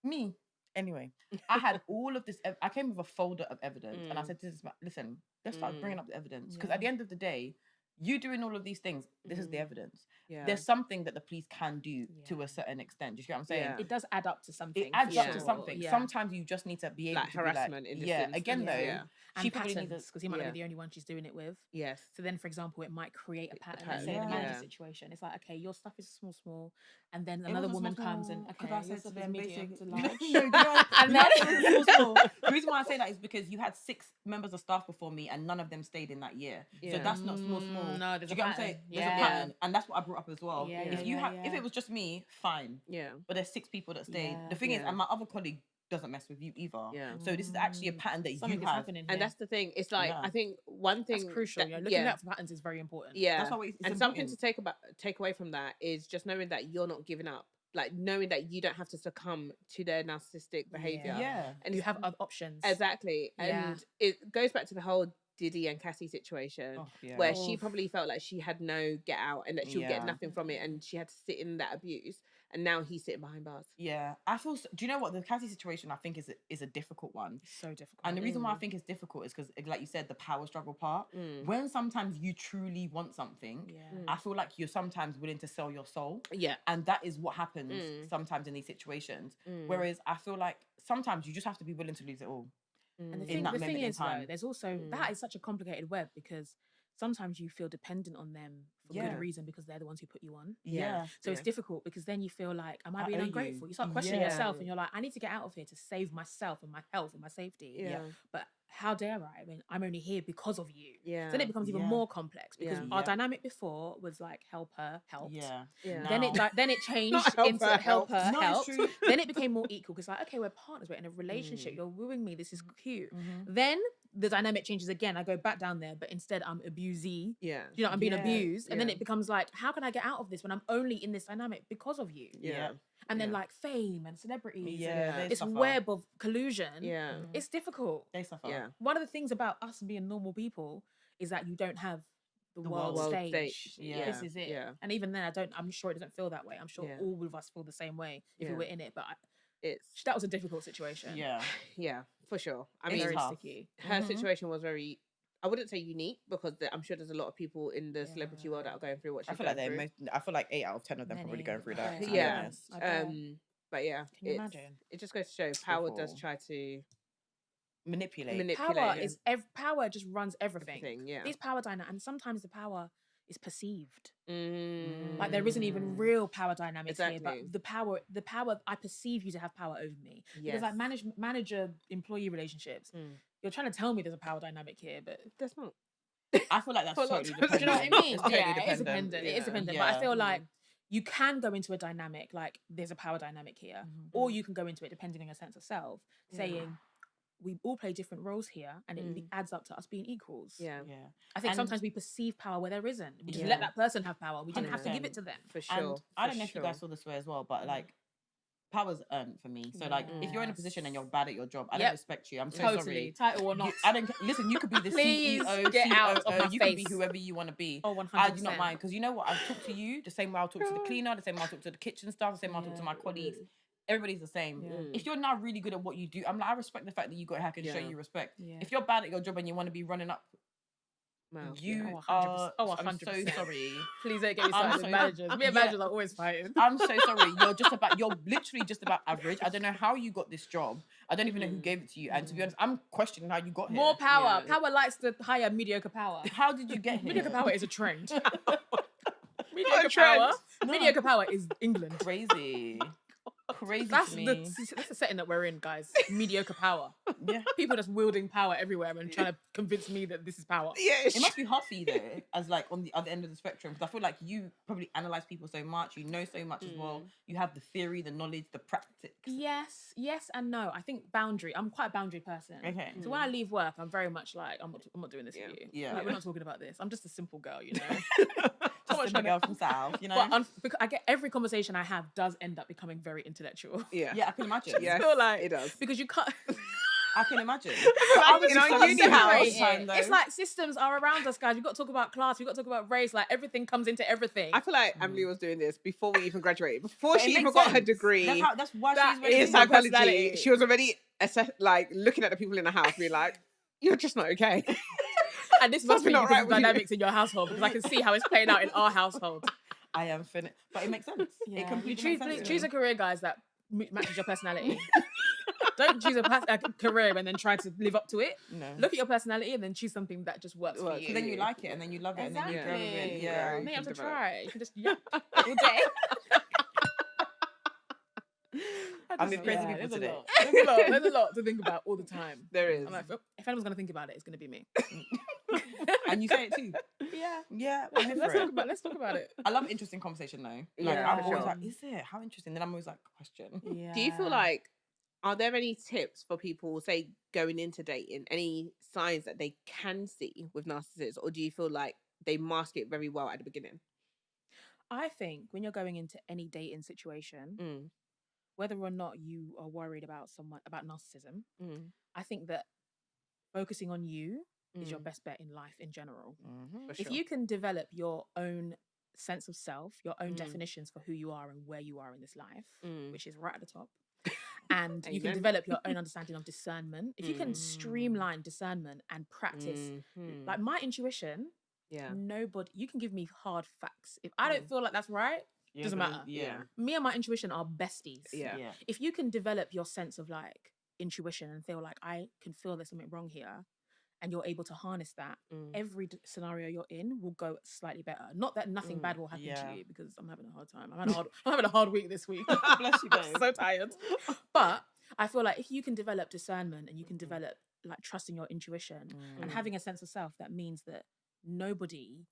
Me. Anyway, I had all of this. I came with a folder of evidence, and I said, "Listen, let's start bringing up the evidence because at the end of the day, you doing all of these things. This is the evidence. Yeah. There's something that the police can do to a certain extent. Do you get what I'm saying? Yeah. It does add up to something. It adds up Yeah. to something. Yeah. Sometimes you just need to be able Like to be harassment like, in this yeah. instance, Again, though, yeah. she And probably needs patterns, a, because he might not yeah. be the only one she's doing it with. Yes. So then, for example, it might create a pattern. pattern, Let's say in a yeah. manager Yeah. situation, it's like, okay, your stuff is small, and then It another wasn't woman small, comes and because okay, I your said to stuff is them medium to basically, large. no, do you know, And you know, then- it was small. The reason why I say that is because you had 6 members of staff before me, and none of them stayed in that year. So Yeah. that's not small. No, there's Do you a get what I'm saying? pattern. There's Yeah. a pattern, and that's what I brought up as well. Yeah, if yeah, it was just me, fine. Yeah. But there's 6 people that stayed. Yeah. The thing is, Yeah. and my other colleague doesn't mess with you either. Yeah. So this is actually a pattern that Something you is have. happening here. And that's the thing. It's like Yeah. I think one thing That's crucial. that- Yeah, looking at patterns is very important. Yeah. That's why it's and something important. to take away from that is just knowing that you're not giving up. like knowing that you don't have to succumb to their narcissistic behavior. Yeah. And you have other options. Exactly. Yeah. And it goes back to the whole Diddy and Cassie situation, where she probably felt like she had no get out and that she would get nothing from it, and she had to sit in that abuse. And now he's sitting behind bars. Yeah, I feel. Do you know what the Cassie situation? I think is a difficult one. So difficult. And the reason why I think it's difficult is because, like you said, the power struggle part. When sometimes you truly want something, I feel like you're sometimes willing to sell your soul. Yeah, and that is what happens sometimes in these situations. Whereas I feel like sometimes you just have to be willing to lose it all. And the thing is, though, there's also that is such a complicated web, because sometimes you feel dependent on them for good reason, because they're the ones who put you on. So it's difficult, because then you feel like, am I being ungrateful? You start questioning yourself, and you're like, I need to get out of here to save myself and my health and my safety. But how dare I? I mean, I'm only here because of you. So then it becomes even more complex, because our dynamic before was like help her, helped. Then it changed into help her, helped. Then it became more equal, because like, okay, we're partners, we're in a relationship, you're wooing me, this is cute. Then the dynamic changes again. I go back down there, but instead I'm abusee. You know, I'm being abused. And then it becomes like, how can I get out of this when I'm only in this dynamic because of you? And then like fame and celebrities, and this web of collusion. It's difficult. They suffer. One of the things about us being normal people is that you don't have the world stage. This is it. And even then, I'm sure it doesn't feel that way. I'm sure all of us feel the same way if we were in it. But that was a difficult situation. Yeah, for sure. I It's mean, very sticky. Her situation was very, I wouldn't say unique, because I'm sure there's a lot of people in the celebrity world that are going through what she's going through. I feel like 8 out of 10 of them probably going through that. Yeah. But yeah, can you imagine? It just goes to show power does try to manipulate. Power just runs everything. Yeah. These power dynamics, and sometimes the power is perceived. Like there isn't even real power dynamics here, but the power, I perceive you to have power over me. Because like manager-employee relationships, you're trying to tell me there's a power dynamic here, but there's not. I feel like that's totally dependent. Do you know what I mean? It's totally It is dependent. It is dependent. But I feel like you can go into a dynamic like there's a power dynamic here, or you can go into it depending on your sense of self, saying we all play different roles here, and it adds up to us being equals. I think sometimes we perceive power where there isn't. We just let that person have power. We didn't have to give it to them. For sure. And I don't know if you guys saw this way as well, but like, power's earned for me. So like, if you're in a position and you're bad at your job, I don't respect you. I'm so sorry. Title or not. I don't listen. You could be the CEO, get out of my you face. could be whoever you want to be. Oh, 100%. I do not mind, because you know what? I'll talk to you the same way I'll talk to the cleaner, the same way I'll talk to the kitchen staff, the same way I'll talk to my colleagues. Everybody's the same. If you're not really good at what you do, I'm like, I respect the fact that you got hack and show you respect. If you're bad at your job and you want to be running up, you are. I'm so sorry. Please don't get me started with managers. Me and managers are always fighting. I'm so sorry. You're literally just about average. I don't know how you got this job. I don't even know who gave it to you. And to be honest, I'm questioning how you got here. More power. Power likes to hire mediocre power. How did you get here? Mediocre power is a trend. Mediocre power is England. Crazy. That's the setting that we're in, guys. Mediocre power. People just wielding power everywhere and trying to convince me that this is power. It must be hard for you though, as like on the other end of the spectrum, because I feel like you probably analyze people so much, you know so much as well. You have the theory, the knowledge, the practice. Yes and no. I think boundary. I'm quite a boundary person. Okay. So when I leave work, I'm very much like, I'm not doing this for you. Yeah. Like, we're not talking about this. I'm just a simple girl, you know. Just a girl from South, you know. But because I get every conversation I have does end up becoming very intellectual. Yeah, I can imagine. Yeah, I feel like it does, because you can't. I can imagine. It's like systems are around us, guys. We've got to talk about class. We've got to talk about race. Like everything comes into everything. I feel like Amberlee was doing this before we even graduated. Before she even got her degree. That's why she's in psychology. She was already looking at the people in the house, being like, "You're just not okay." And this must be because of dynamics in your household, because I can see how it's playing out in our household. I am finished, but it makes sense. It completely makes sense. Choose a career, guys, that matches your personality. Don't choose a career and then try to live up to it. No. Look at your personality and then choose something that just works for you. So then you like it and then you love it and then you grow with it. Yeah. You may have to try. You can just yap all day. I'm with crazy people today. There's a lot to think about all the time. There is. I'm like, if anyone's going to think about it, it's going to be me. And you say it too. Yeah. Let's talk about it. I love interesting conversation though. Like, I'm always like, is it? How interesting? Then I'm always like, question. Yeah. Do you feel like, are there any tips for people, say, going into dating? Any signs that they can see with narcissists? Or do you feel like they mask it very well at the beginning? I think when you're going into any dating situation, whether or not you are worried about narcissism, I think that focusing on you is your best bet in life in general. If you can develop your own sense of self, your own definitions for who you are and where you are in this life, which is right at the top, and you can develop your own understanding of discernment, if you can streamline discernment and practice, like my intuition, you can give me hard facts. If I don't feel like that's right, doesn't matter. Me and my intuition are besties. If you can develop your sense of like intuition and feel like I can feel there's something wrong here, and you're able to harness that, every scenario you're in will go slightly better. Not that nothing bad will happen to you, because I'm having a hard time. I'm having a hard week this week. Bless you, babe. I'm so tired. But I feel like if you can develop discernment and you can develop like trusting your intuition and having a sense of self, that means that nobody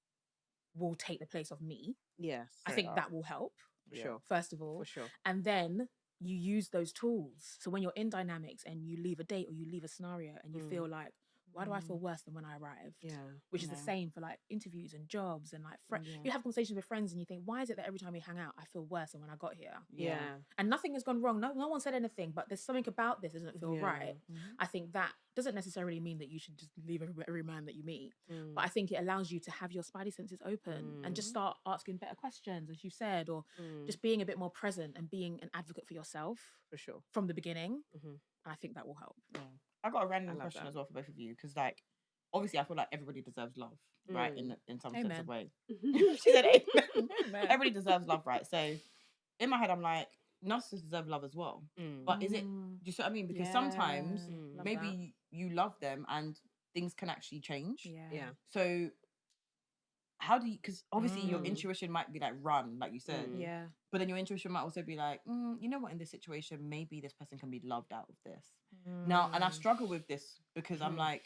will take the place of me. Yes. I think that will help. For sure. First of all. For sure. And then you use those tools. So when you're in dynamics and you leave a date or you leave a scenario and you feel like, why do I feel worse than when I arrived? Which is the same for like interviews and jobs and like you have conversations with friends and you think, why is it that every time we hang out I feel worse than when I got here? And nothing has gone wrong. No one said anything, but there's something about this that doesn't feel right. I think that doesn't necessarily mean that you should just leave every man that you meet. But I think it allows you to have your spidey senses open and just start asking better questions, as you said, or just being a bit more present and being an advocate for yourself. For sure. From the beginning. And I think that will help. I got a random question as well for both of you, because like obviously I feel like everybody deserves love, right? In some sense of way. She said amen. Everybody deserves love, right? So in my head I'm like, narcissists deserve love as well. But is it, do you see what I mean? Because sometimes maybe you love them and things can actually change. So how do you, because obviously your intuition might be like run, like you said. But then your intuition might also be like, you know what, in this situation, maybe this person can be loved out of this. Now, and I struggle with this because I'm like,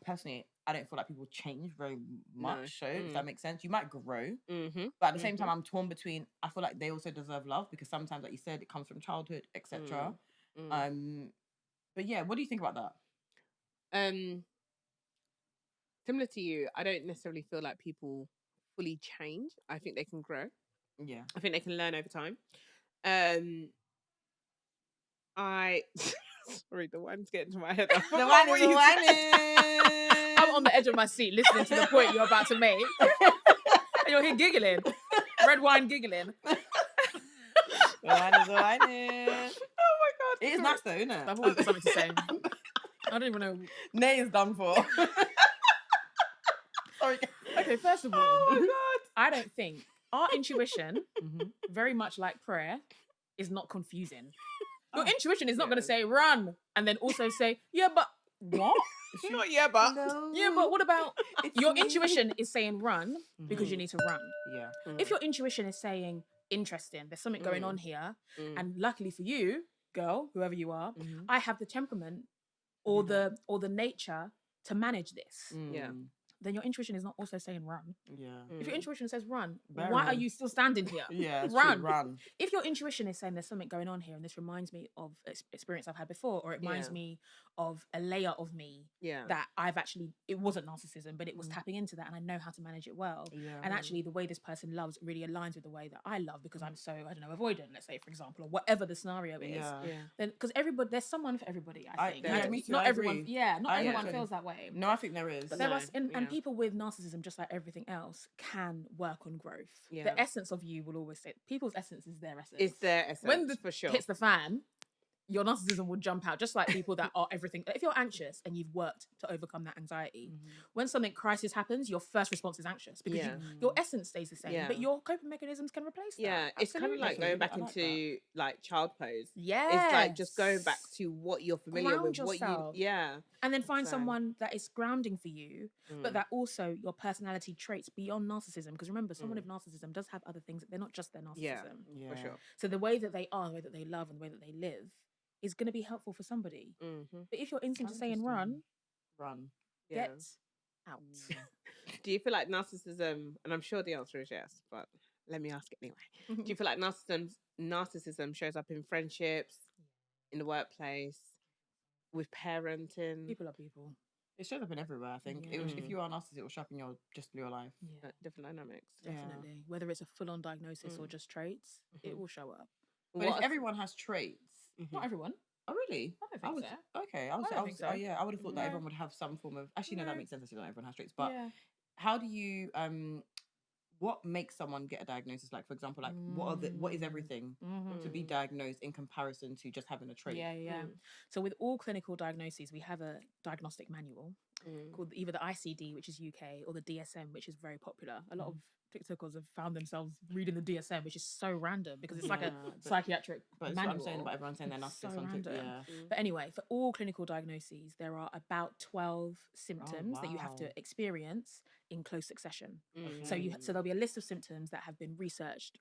personally, I don't feel like people change very much. So, if that makes sense, you might grow. But at the same time, I'm torn between, I feel like they also deserve love because sometimes, like you said, it comes from childhood, etc. But yeah, what do you think about that? Similar to you, I don't necessarily feel like people fully change. I think they can grow. Yeah. I think they can learn over time. Sorry, the wine's getting to my head. The wine is. I'm on the edge of my seat listening to the point you're about to make. And you're here giggling. Red wine giggling. The wine is. Oh my God. It is nice though, isn't it? I've always got something to say. I don't even know. Nay is done for. Sorry. Okay, first of all, oh my God. I don't think our intuition, very much like prayer, is not confusing. Your intuition is not going to say run and then also say, yeah, but what? Not yeah, but. No. Yeah, but what about your intuition is saying run because you need to run. Yeah. If your intuition is saying interesting, there's something going on here, and luckily for you, girl, whoever you are, I have the temperament or the nature to manage this. Then your intuition is not also saying run. If your intuition says run, why are you still standing here? Run. If your intuition is saying there's something going on here and this reminds me of experience I've had before, or it reminds me of a layer of me that I've actually, it wasn't narcissism, but it was tapping into that and I know how to manage it well. And actually the way this person loves really aligns with the way that I love because I'm so, I don't know, avoidant, let's say, for example, or whatever the scenario is. Then, because everybody, there's someone for everybody, I think. Not everyone feels that way. No, I think there is. But there are, and people with narcissism, just like everything else, can work on growth. The essence of you will always say, people's essence is their essence. It's their essence. When the for sure hits the fan, your narcissism will jump out, just like people that are everything. If you're anxious and you've worked to overcome that anxiety, when something crisis happens, your first response is anxious because your essence stays the same, but your coping mechanisms can replace that. It's kind of like going back into like child pose. Yeah, it's like just going back to what you're familiar Ground with, yourself. what you and then find someone that is grounding for you, but that also your personality traits beyond narcissism. Because remember, someone with narcissism does have other things. They're not just their narcissism. For sure. So the way that they are, the way that they love, and the way that they live is going to be helpful for somebody. But if your instinct is saying run, get out. Do you feel like narcissism, and I'm sure the answer is yes, but let me ask it anyway. Do you feel like narcissism shows up in friendships, in the workplace, with parenting? People are people. It shows up in everywhere, I think. Yeah. If you are a narcissist, it will show up in your life. Yeah, Different dynamics. definitely. Whether it's a full-on diagnosis or just traits, it will show up. But if everyone has traits, Not everyone. oh really? I don't think so. Okay, so. yeah, I would have thought that No. everyone would have some form of. Actually, no, that makes sense. Actually, not everyone has traits, but yeah. how do you what makes someone get a diagnosis? Like, for example, like what is everything to be diagnosed in comparison to just having a trait? Yeah. So with all clinical diagnoses, we have a diagnostic manual called either the ICD, which is UK, or the DSM, which is very popular. A lot of TikTokers have found themselves reading the DSM, which is so random because it's like a psychiatric But manual. what I'm saying about everyone saying they're narcissists on TikTok. Yeah. But anyway, for all clinical diagnoses, there are about 12 symptoms that you have to experience in close succession. So there'll be a list of symptoms that have been researched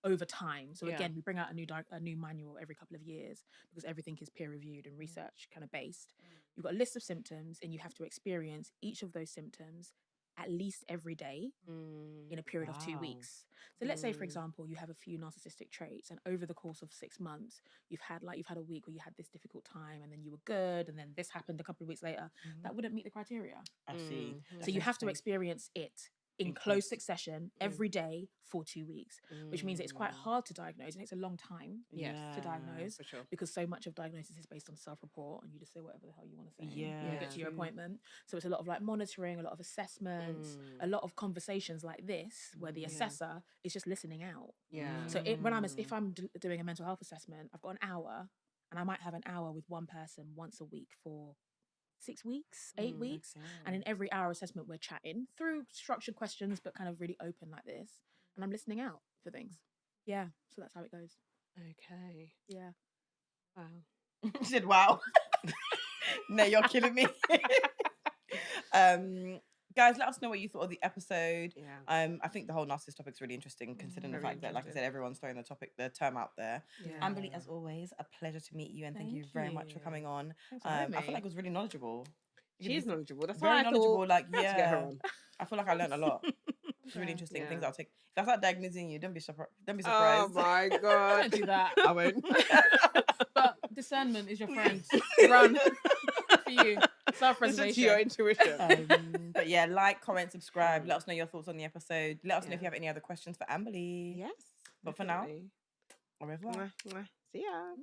over time. So again, we bring out a new manual every couple of years because everything is peer reviewed and research kind of based. You've got a list of symptoms and you have to experience each of those symptoms at least every day in a period of 2 weeks. So let's say, for example, you have a few narcissistic traits, and over the course of 6 months, you've had a week where you had this difficult time, and then you were good, and then this happened a couple of weeks later. That wouldn't meet the criteria. I see. So you have to experience it in close succession every day for 2 weeks, which means it's quite hard to diagnose. It takes a long time to diagnose for sure. because so much of diagnosis is based on self-report and you just say whatever the hell you want to say when you get to your true. appointment. So it's a lot of like monitoring, a lot of assessments, a lot of conversations like this where the assessor is just listening out. So if I'm doing a mental health assessment, I've got an hour and I might have an hour with one person once a week for 6 weeks, 8 weeks. And in every hour assessment, we're chatting through structured questions, but kind of really open like this. And I'm listening out for things. Yeah. So that's how it goes. Okay. Yeah. Wow. She said, wow. No, you're killing me. Guys, let us know what you thought of the episode. I think the whole narcissist topic is really interesting, considering the fact that, like I said, everyone's throwing the term out there. Amberlee, as always, a pleasure to meet you, and thank you very much for coming on. I feel like it was really knowledgeable. She is knowledgeable. That's very why knowledgeable. I Like, to get her on. I feel like I learned a lot. It's really interesting things I'll take. If I start diagnosing you, don't be surprised. Oh my god! Don't do that. I won't. But discernment is your friend. Run for you. Self-preservation. Listen to your intuition. But yeah, like, comment, subscribe. Let us know your thoughts on the episode. Let us know if you have any other questions for Amberlee. Yes. But for now, au revoir. See ya.